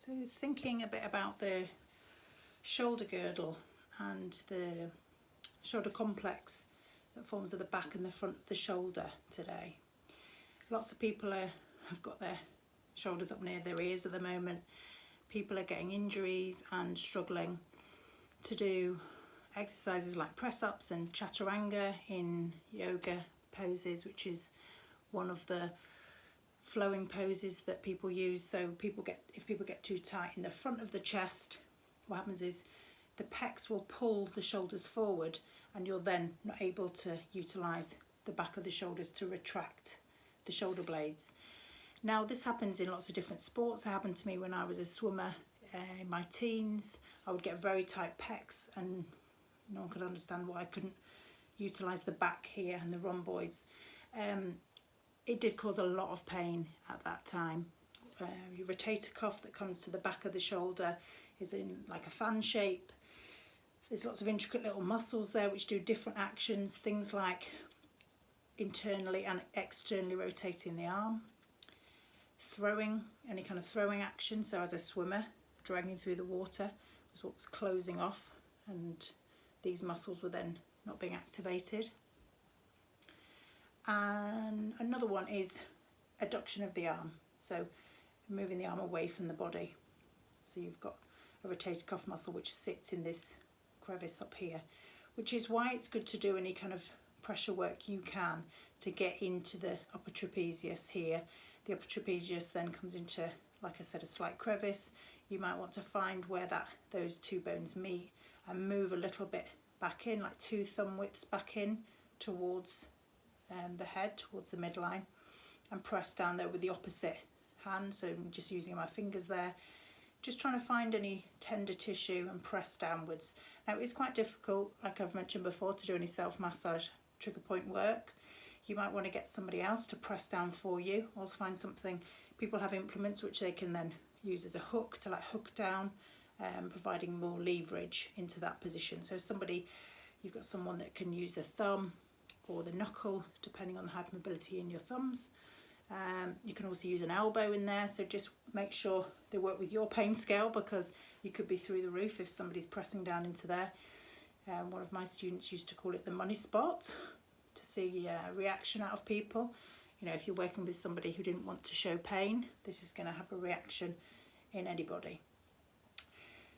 So thinking a bit about the shoulder girdle and the shoulder complex that forms at the back and the front of the shoulder today. Lots of people have got their shoulders up near their ears at the moment. People are getting injuries and struggling to do exercises like press-ups and chaturanga in yoga poses, which is one of the flowing poses that people use. So if people get too tight in the front of the chest, what happens is the pecs will pull the shoulders forward and you're then not able to utilise the back of the shoulders to retract the shoulder blades. Now this happens in lots of different sports. It happened to me when I was a swimmer in my teens. I would get very tight pecs and no one could understand why I couldn't utilise the back here and the rhomboids. It did cause a lot of pain at that time. Your rotator cuff that comes to the back of the shoulder is in like a fan shape. There's lots of intricate little muscles there which do different actions, things like internally and externally rotating the arm, throwing, any kind of throwing action. So as a swimmer, dragging through the water was what was closing off, and these muscles were then not being activated. And another one is adduction of the arm, so moving the arm away from the body. So you've got a rotator cuff muscle which sits in this crevice up here, which is why it's good to do any kind of pressure work you can to get into the upper trapezius here. The upper trapezius then comes into, like I said, a slight crevice. You might want to find where those two bones meet and move a little bit back in, like 2 thumb widths back in towards the head, towards the midline, and press down there with the opposite hand. So I'm just using my fingers there, just trying to find any tender tissue and press downwards. Now it's quite difficult, like I've mentioned before, to do any self-massage trigger point work. You might want to get somebody else to press down for you, or find something. People have implements which they can then use as a hook to like hook down, providing more leverage into that position. So you've got someone that can use the thumb or the knuckle, depending on the hypermobility in your thumbs. You can also use an elbow in there, so just make sure they work with your pain scale, because you could be through the roof if somebody's pressing down into there. One of my students used to call it the money spot, to see a reaction out of people. You know, if you're working with somebody who didn't want to show pain, this is going to have a reaction in anybody.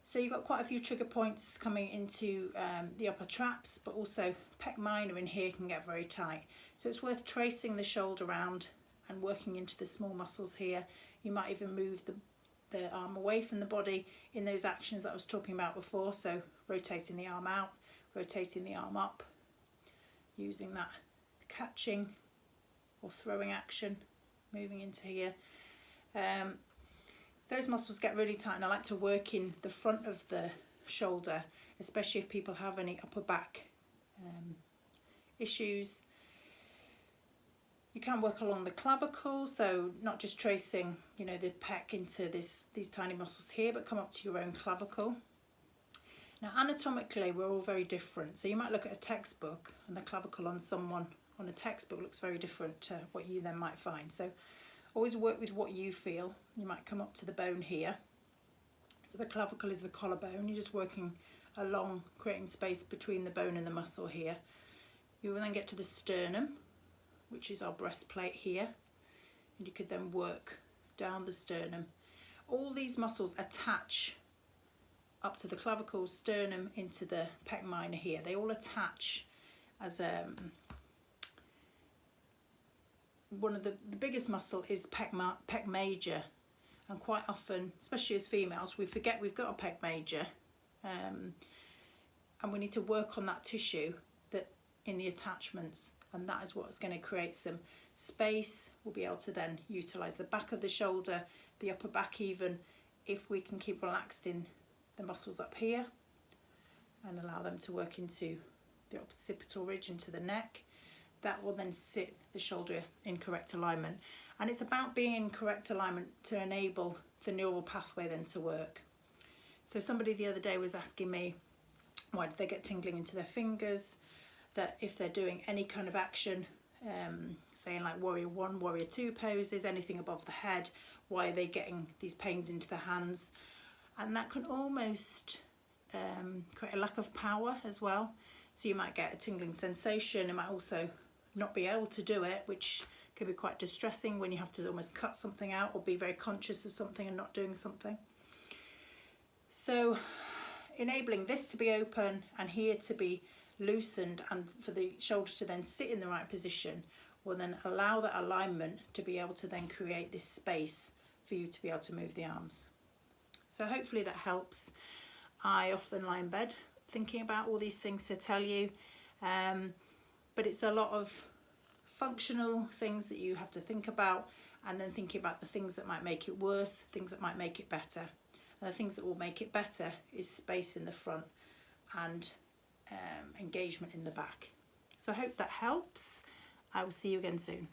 So you've got quite a few trigger points coming into the upper traps, but also pec minor in here can get very tight. So it's worth tracing the shoulder round and working into the small muscles here. You might even move the arm away from the body in those actions that I was talking about before. So rotating the arm out, rotating the arm up, using that catching or throwing action, moving into here. Those muscles get really tight, and I like to work in the front of the shoulder, especially if people have any upper back issues. You can work along the clavicle, so not just tracing, you know, the pec into these tiny muscles here, but come up to your own clavicle. Now anatomically we're all very different, so you might look at a textbook and the clavicle on someone on a textbook looks very different to what you then might find. So always work with what you feel. You might come up to the bone here. So the clavicle is the collarbone. You're just working along, creating space between the bone and the muscle here. You will then get to the sternum, which is our breastplate here. And you could then work down the sternum. All these muscles attach up to the clavicle, sternum, into the pec minor here. They all attach as one of the biggest muscle is pec major, and quite often, especially as females, we forget we've got a pec major, and we need to work on that tissue that in the attachments, and that is what's going to create some space. We'll be able to then utilize the back of the shoulder, the upper back even, if we can keep relaxed in the muscles up here and allow them to work into the occipital ridge, into the neck. That will then sit the shoulder in correct alignment, and it's about being in correct alignment to enable the neural pathway then to work. So somebody the other day was asking me, why did they get tingling into their fingers? That if they're doing any kind of action, saying like warrior 1, warrior 2 poses, anything above the head, why are they getting these pains into the hands, and that can almost create a lack of power as well. So you might get a tingling sensation. It might also not be able to do it, which can be quite distressing when you have to almost cut something out or be very conscious of something and not doing something. So enabling this to be open and here to be loosened, and for the shoulder to then sit in the right position, will then allow that alignment to be able to then create this space for you to be able to move the arms. So hopefully that helps. I often lie in bed thinking about all these things to tell you, but it's a lot of functional things that you have to think about, and then thinking about the things that might make it worse, things that might make it better. And the things that will make it better is space in the front and engagement in the back. So I hope that helps. I will see you again soon.